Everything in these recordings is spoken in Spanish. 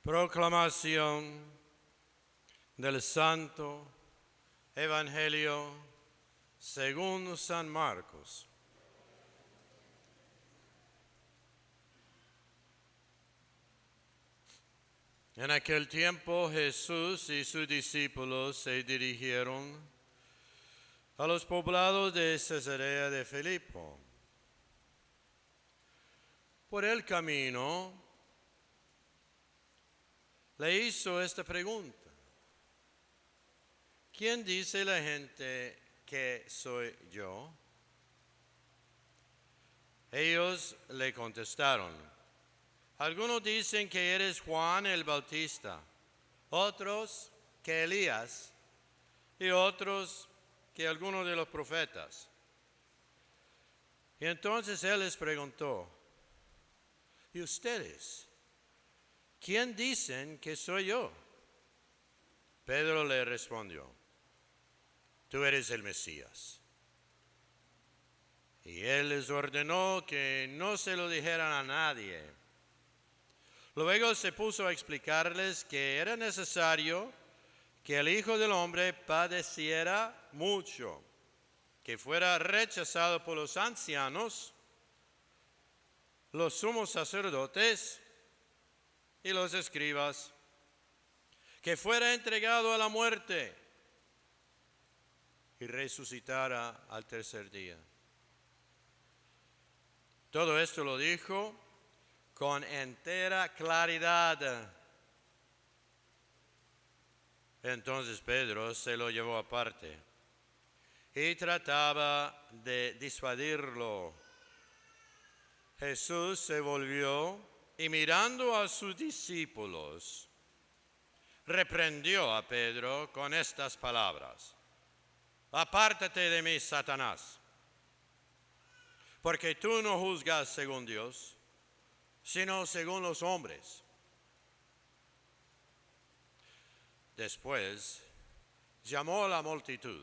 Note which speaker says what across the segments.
Speaker 1: Proclamación del Santo Evangelio según San Marcos. En aquel tiempo Jesús y sus discípulos se dirigieron a los poblados de Cesarea de Filipo. Por el camino le hizo esta pregunta: ¿quién dice la gente que soy yo? Ellos le contestaron: algunos dicen que eres Juan el Bautista, otros que Elías y otros que alguno de los profetas. Y entonces él les preguntó: ¿y ustedes? ¿Quién dicen que soy yo? Pedro le respondió: tú eres el Mesías. Y él les ordenó que no se lo dijeran a nadie. Luego se puso a explicarles que era necesario que el Hijo del Hombre padeciera mucho, que fuera rechazado por los ancianos, los sumos sacerdotes y los escribas, que fuera entregado a la muerte y resucitara al tercer día. Todo esto lo dijo con entera claridad. Entonces Pedro se lo llevó aparte y trataba de disuadirlo. Jesús se volvió y mirando a sus discípulos, reprendió a Pedro con estas palabras: apártate de mí, Satanás, porque tú no juzgas según Dios, sino según los hombres. Después llamó a la multitud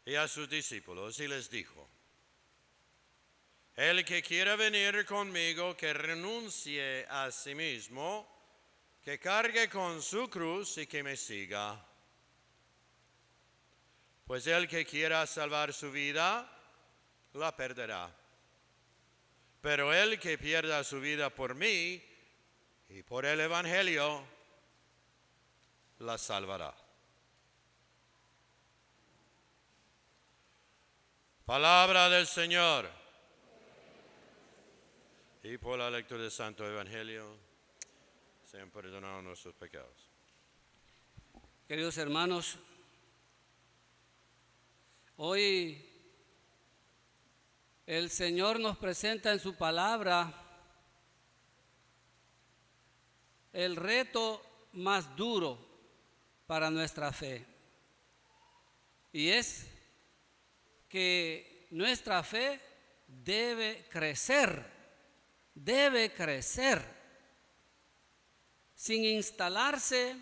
Speaker 1: y a sus discípulos y les dijo: el que quiera venir conmigo, que renuncie a sí mismo, que cargue con su cruz y que me siga. Pues el que quiera salvar su vida, la perderá. Pero el que pierda su vida por mí y por el Evangelio, la salvará. Palabra del Señor. Y por la lectura del Santo Evangelio, sean perdonados nuestros pecados.
Speaker 2: Queridos hermanos, hoy el Señor nos presenta en su palabra el reto más duro para nuestra fe. Y es que nuestra fe debe crecer sin instalarse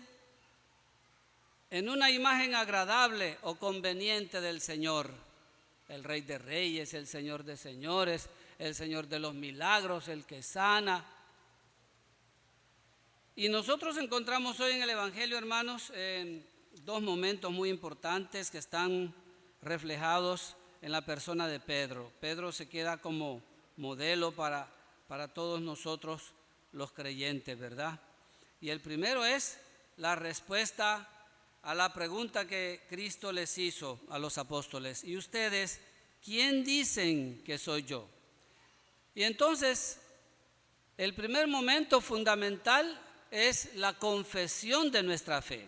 Speaker 2: en una imagen agradable o conveniente del Señor, el Rey de Reyes, el Señor de Señores, el Señor de los milagros, el que sana. Y nosotros encontramos hoy en el Evangelio, hermanos, en dos momentos muy importantes que están reflejados en la persona de Pedro. Pedro se queda como modelo para todos nosotros los creyentes, ¿verdad? Y el primero es la respuesta a la pregunta que Cristo les hizo a los apóstoles: ¿y ustedes quién dicen que soy yo? Y entonces el primer momento fundamental es la confesión de nuestra fe,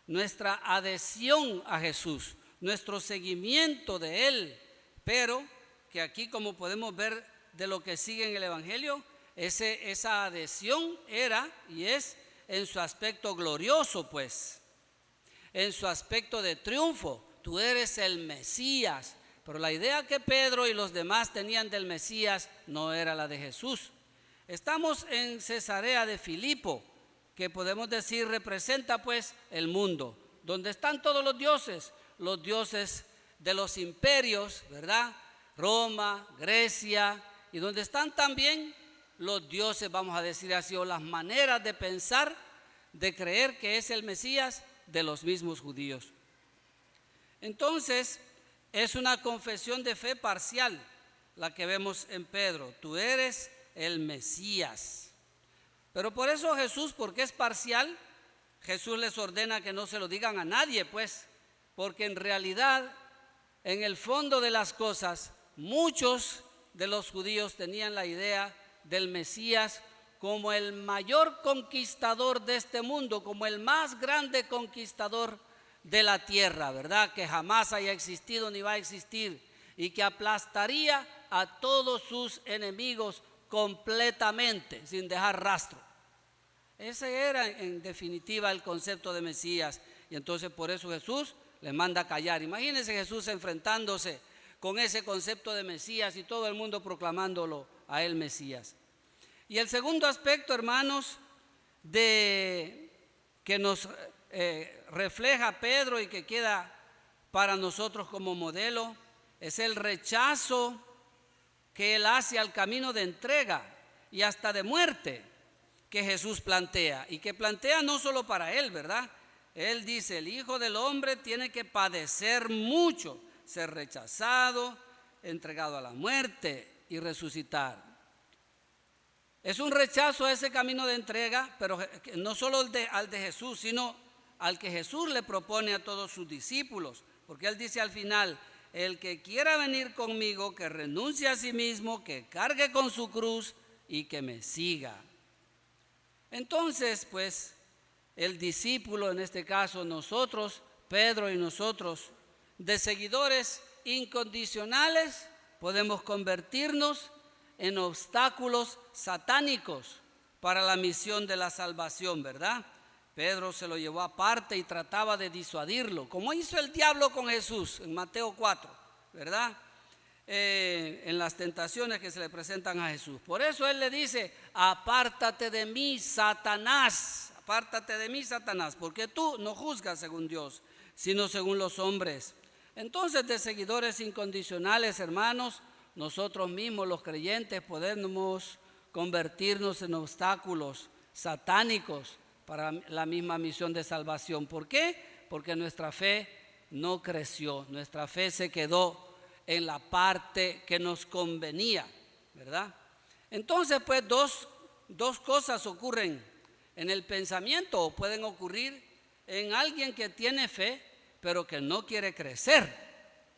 Speaker 2: nuestra adhesión a Jesús, nuestro seguimiento de Él, pero que aquí, como podemos ver de lo que sigue en el Evangelio, esa adhesión era y es en su aspecto glorioso, pues, en su aspecto de triunfo. Tú eres el Mesías. Pero la idea que Pedro y los demás tenían del Mesías no era la de Jesús. Estamos en Cesarea de Filipo, que podemos decir representa pues el mundo, donde están todos los dioses de los imperios, ¿verdad? Roma, Grecia, y donde están también los dioses, vamos a decir así, o las maneras de pensar, de creer que es el Mesías de los mismos judíos. Entonces, es una confesión de fe parcial la que vemos en Pedro. Tú eres el Mesías. Pero por eso Jesús, porque es parcial, Jesús les ordena que no se lo digan a nadie, pues, porque en realidad, en el fondo de las cosas, muchos de los judíos tenían la idea del Mesías como el mayor conquistador de este mundo, como el más grande conquistador de la tierra, ¿verdad? Que jamás haya existido ni va a existir, y que aplastaría a todos sus enemigos completamente, sin dejar rastro. Ese era en definitiva el concepto de Mesías, y entonces por eso Jesús les manda a callar. Imagínense Jesús enfrentándose con ese concepto de Mesías y todo el mundo proclamándolo a él Mesías. Y el segundo aspecto, hermanos, que nos refleja Pedro y que queda para nosotros como modelo, es el rechazo que él hace al camino de entrega y hasta de muerte que Jesús plantea, y que plantea no solo para él, ¿verdad? Él dice, el Hijo del Hombre tiene que padecer mucho, ser rechazado, entregado a la muerte y resucitar. Es un rechazo a ese camino de entrega, pero no solo al de Jesús, sino al que Jesús le propone a todos sus discípulos, porque él dice al final, el que quiera venir conmigo, que renuncie a sí mismo, que cargue con su cruz y que me siga. Entonces, pues, el discípulo, en este caso nosotros, Pedro y nosotros, de seguidores incondicionales, podemos convertirnos en obstáculos satánicos para la misión de la salvación, ¿verdad? Pedro se lo llevó aparte y trataba de disuadirlo, como hizo el diablo con Jesús en Mateo 4, ¿verdad? En las tentaciones que se le presentan a Jesús. Por eso él le dice, apártate de mí, Satanás, porque tú no juzgas según Dios, sino según los hombres. Entonces, de seguidores incondicionales, hermanos, nosotros mismos los creyentes podemos convertirnos en obstáculos satánicos para la misma misión de salvación. ¿Por qué? Porque nuestra fe no creció, nuestra fe se quedó en la parte que nos convenía, ¿verdad? Entonces, pues, dos cosas ocurren en el pensamiento, o pueden ocurrir en alguien que tiene fe, pero que no quiere crecer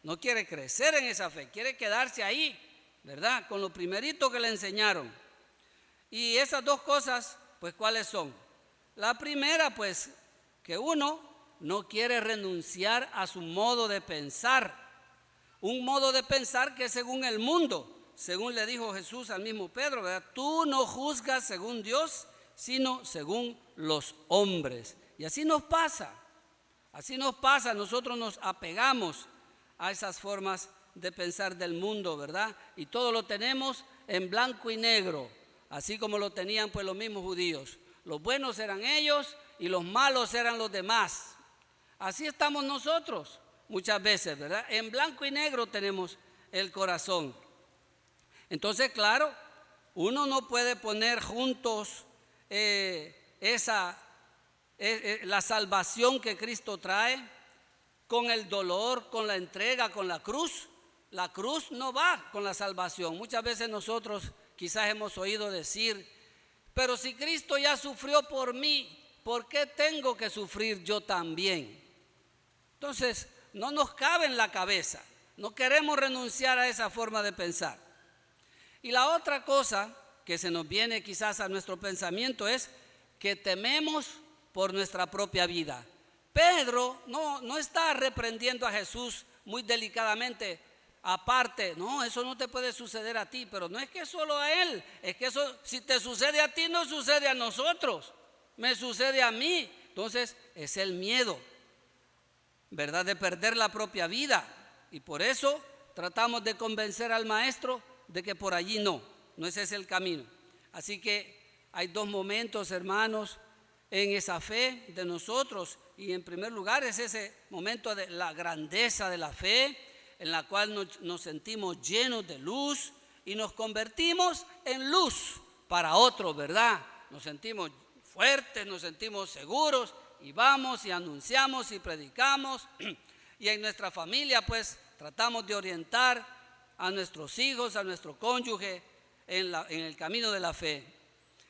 Speaker 2: en esa fe, quiere quedarse ahí, ¿verdad? Con lo primerito que le enseñaron. Y esas dos cosas, pues, ¿cuáles son? La primera, pues, que uno no quiere renunciar a su modo de pensar, un modo de pensar que es según el mundo, según le dijo Jesús al mismo Pedro, ¿verdad? Tú no juzgas según Dios, sino según los hombres. Y así nos pasa, nosotros nos apegamos a esas formas de pensar del mundo, ¿verdad? Y todo lo tenemos en blanco y negro, así como lo tenían pues los mismos judíos. Los buenos eran ellos y los malos eran los demás. Así estamos nosotros muchas veces, ¿verdad? En blanco y negro tenemos el corazón. Entonces, claro, uno no puede poner juntos la salvación que Cristo trae con el dolor, con la entrega, con la cruz. La cruz no va con la salvación. Muchas veces nosotros quizás hemos oído decir, pero si Cristo ya sufrió por mí, ¿por qué tengo que sufrir yo también? Entonces, no nos cabe en la cabeza, no queremos renunciar a esa forma de pensar. Y la otra cosa que se nos viene quizás a nuestro pensamiento es que tememos por nuestra propia vida. Pedro no está reprendiendo a Jesús muy delicadamente, aparte, no, eso no te puede suceder a ti, pero no es que solo a él, es que eso, si te sucede a ti, no sucede a nosotros, me sucede a mí. Entonces, es el miedo, ¿verdad?, de perder la propia vida, y por eso tratamos de convencer al maestro de que por allí no es ese el camino. Así que hay dos momentos, hermanos, en esa fe de nosotros, y en primer lugar es ese momento de la grandeza de la fe, en la cual nos sentimos llenos de luz y nos convertimos en luz para otros, ¿verdad? Nos sentimos fuertes, nos sentimos seguros y vamos y anunciamos y predicamos y en nuestra familia pues tratamos de orientar a nuestros hijos, a nuestro cónyuge en el camino de la fe.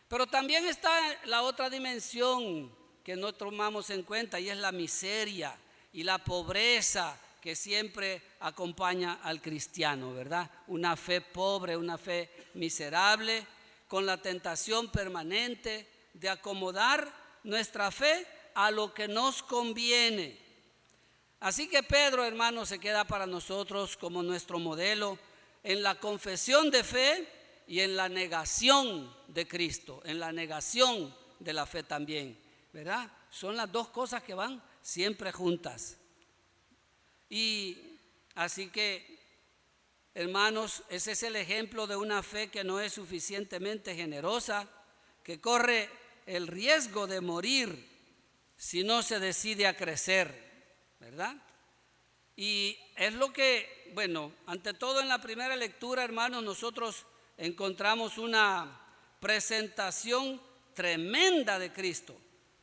Speaker 2: Pero también está la otra dimensión que no tomamos en cuenta y es la miseria y la pobreza que siempre acompaña al cristiano, ¿verdad? Una fe pobre, una fe miserable, con la tentación permanente de acomodar nuestra fe a lo que nos conviene. Así que Pedro, hermano, se queda para nosotros como nuestro modelo en la confesión de fe y en la negación de Cristo, en la negación de la fe también, ¿verdad? Son las dos cosas que van siempre juntas. Y así que, hermanos, ese es el ejemplo de una fe que no es suficientemente generosa, que corre el riesgo de morir si no se decide a crecer, ¿verdad? Y es lo que, bueno, ante todo en la primera lectura, hermanos, nosotros encontramos una presentación tremenda de Cristo,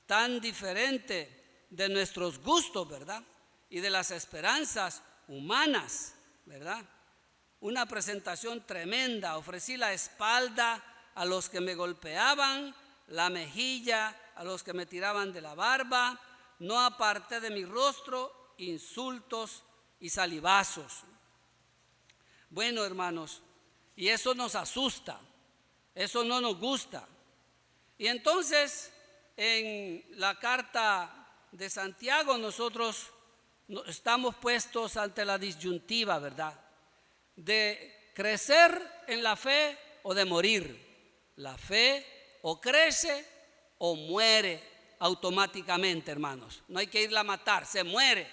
Speaker 2: tan diferente de nuestros gustos, ¿verdad? Y de las esperanzas humanas, ¿verdad? Una presentación tremenda. Ofrecí la espalda a los que me golpeaban, la mejilla a los que me tiraban de la barba, no aparté de mi rostro insultos y salivazos. Bueno, hermanos, y eso nos asusta, eso no nos gusta. Y entonces, en la carta de Santiago, nosotros estamos puestos ante la disyuntiva, ¿verdad? De crecer en la fe o de morir. La fe o crece o muere automáticamente, hermanos. No hay que irla a matar, se muere.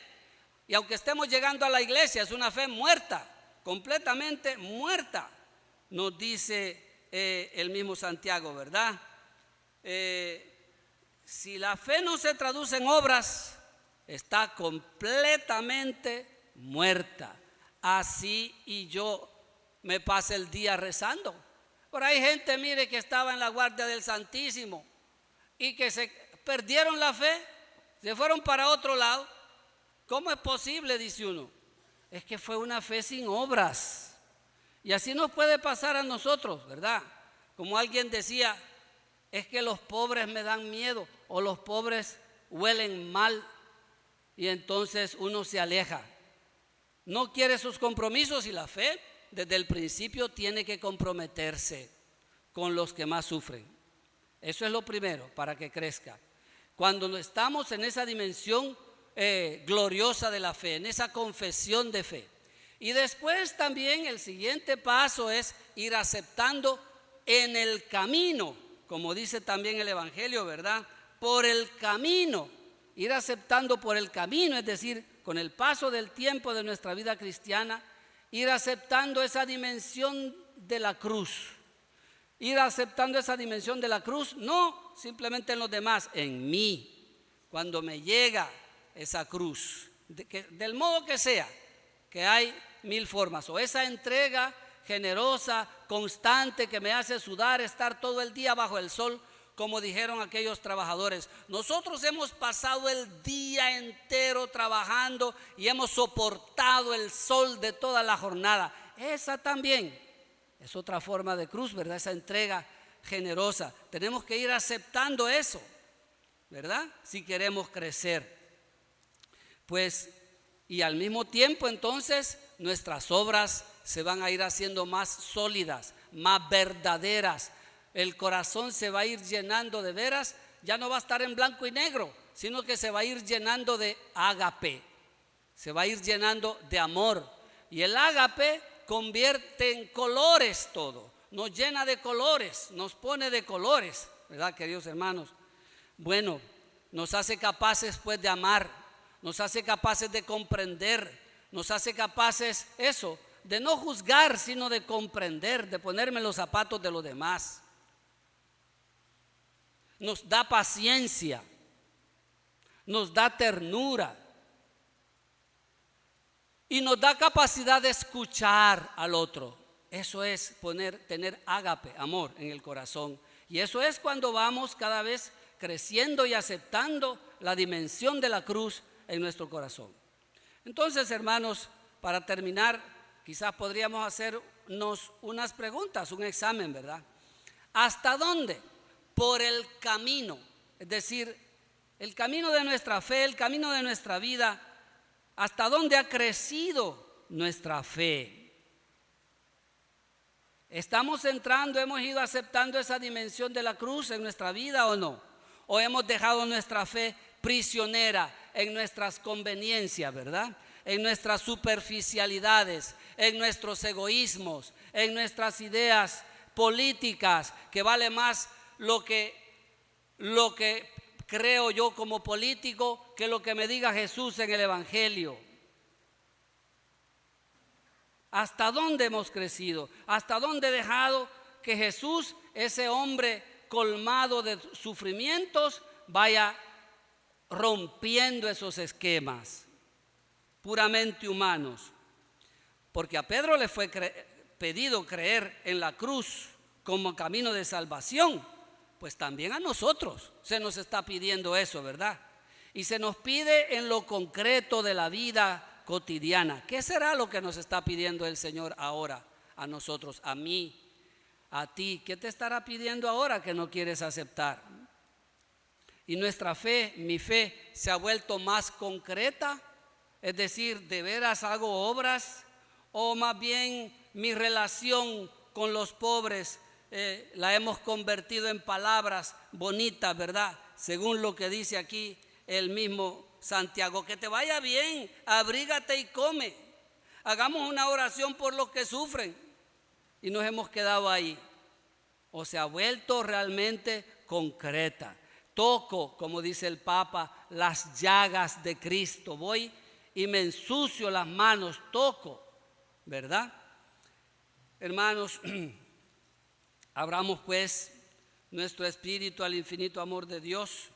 Speaker 2: Y aunque estemos llegando a la iglesia, es una fe muerta, completamente muerta, nos dice el mismo Santiago, ¿verdad? Si la fe no se traduce en obras, está completamente muerta. Así y yo me pasé el día rezando. Por ahí gente, mire, que estaba en la guardia del Santísimo y que se perdieron la fe, se fueron para otro lado. ¿Cómo es posible? Dice uno. Es que fue una fe sin obras. Y así nos puede pasar a nosotros, ¿verdad? Como alguien decía, es que los pobres me dan miedo o los pobres huelen mal. Y entonces uno se aleja. No quiere sus compromisos y la fe desde el principio tiene que comprometerse con los que más sufren. Eso es lo primero para que crezca. Cuando estamos en esa dimensión gloriosa de la fe, en esa confesión de fe. Y después también el siguiente paso es ir aceptando en el camino, como dice también el Evangelio, ¿verdad? Por el camino. Ir aceptando por el camino, es decir, con el paso del tiempo de nuestra vida cristiana, ir aceptando esa dimensión de la cruz. Ir aceptando esa dimensión de la cruz, no simplemente en los demás, en mí. Cuando me llega esa cruz, del modo que sea, que hay mil formas, o esa entrega generosa, constante, que me hace sudar, estar todo el día bajo el sol, como dijeron aquellos trabajadores. Nosotros hemos pasado el día entero trabajando y hemos soportado el sol de toda la jornada. Esa también es otra forma de cruz, ¿verdad? Esa entrega generosa. Tenemos que ir aceptando eso, ¿verdad? Si queremos crecer. Pues, y al mismo tiempo entonces nuestras obras se van a ir haciendo más sólidas, más verdaderas. El corazón se va a ir llenando de veras, ya no va a estar en blanco y negro, sino que se va a ir llenando de ágape, se va a ir llenando de amor. Y el ágape convierte en colores todo, nos llena de colores, nos pone de colores, ¿verdad, queridos hermanos? Bueno, nos hace capaces pues de amar, nos hace capaces de comprender, nos hace capaces eso, de no juzgar, sino de comprender, de ponerme en los zapatos de los demás. Nos da paciencia, nos da ternura y nos da capacidad de escuchar al otro. Eso es tener ágape, amor en el corazón. Y eso es cuando vamos cada vez creciendo y aceptando la dimensión de la cruz en nuestro corazón. Entonces, hermanos, para terminar, quizás podríamos hacernos unas preguntas, un examen, ¿verdad? ¿Hasta dónde? Por el camino, es decir, el camino de nuestra fe, el camino de nuestra vida, ¿hasta dónde ha crecido nuestra fe? ¿Estamos entrando, hemos ido aceptando esa dimensión de la cruz en nuestra vida o no? ¿O hemos dejado nuestra fe prisionera en nuestras conveniencias, verdad? En nuestras superficialidades, en nuestros egoísmos, en nuestras ideas políticas, que vale más lo que creo yo como político que lo que me diga Jesús en el Evangelio. ¿Hasta dónde hemos crecido? ¿Hasta dónde he dejado que Jesús, ese hombre colmado de sufrimientos, vaya rompiendo esos esquemas puramente humanos? Porque a Pedro le fue pedido creer en la cruz como camino de salvación, pues también a nosotros se nos está pidiendo eso, ¿verdad? Y se nos pide en lo concreto de la vida cotidiana. ¿Qué será lo que nos está pidiendo el Señor ahora a nosotros, a mí, a ti? ¿Qué te estará pidiendo ahora que no quieres aceptar? Y nuestra fe, mi fe, se ha vuelto más concreta, es decir, ¿de veras hago obras? O más bien mi relación con los pobres la hemos convertido en palabras bonitas, ¿verdad? Según lo que dice aquí el mismo Santiago, que te vaya bien, abrígate y come. Hagamos una oración por los que sufren. Y nos hemos quedado ahí. O se ha vuelto realmente concreta. Toco, como dice el Papa, las llagas de Cristo. Voy y me ensucio las manos, toco, ¿verdad? Hermanos, abramos pues nuestro espíritu al infinito amor de Dios.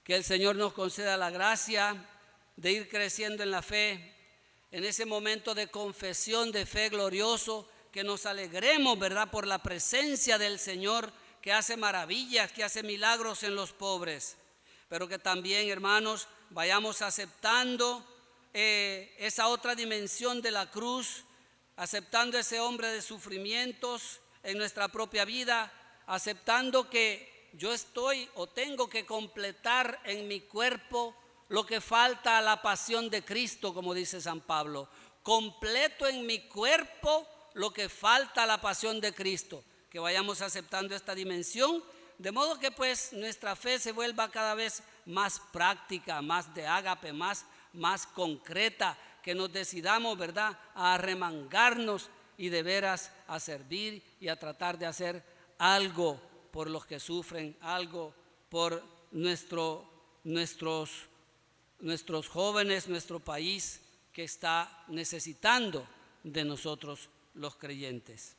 Speaker 2: Que el Señor nos conceda la gracia de ir creciendo en la fe, en ese momento de confesión de fe glorioso, que nos alegremos, ¿verdad?, por la presencia del Señor, que hace maravillas, que hace milagros en los pobres, pero que también, hermanos, vayamos aceptando esa otra dimensión de la cruz, aceptando ese hombre de sufrimientos en nuestra propia vida, aceptando que yo estoy o tengo que completar en mi cuerpo lo que falta a la pasión de Cristo, como dice San Pablo. Completo en mi cuerpo lo que falta a la pasión de Cristo. Que vayamos aceptando esta dimensión, de modo que pues nuestra fe se vuelva cada vez más práctica, más de ágape, más concreta, que nos decidamos, ¿verdad?, a arremangarnos y de veras a servir y a tratar de hacer algo por los que sufren, algo por nuestros jóvenes, nuestro país que está necesitando de nosotros los creyentes.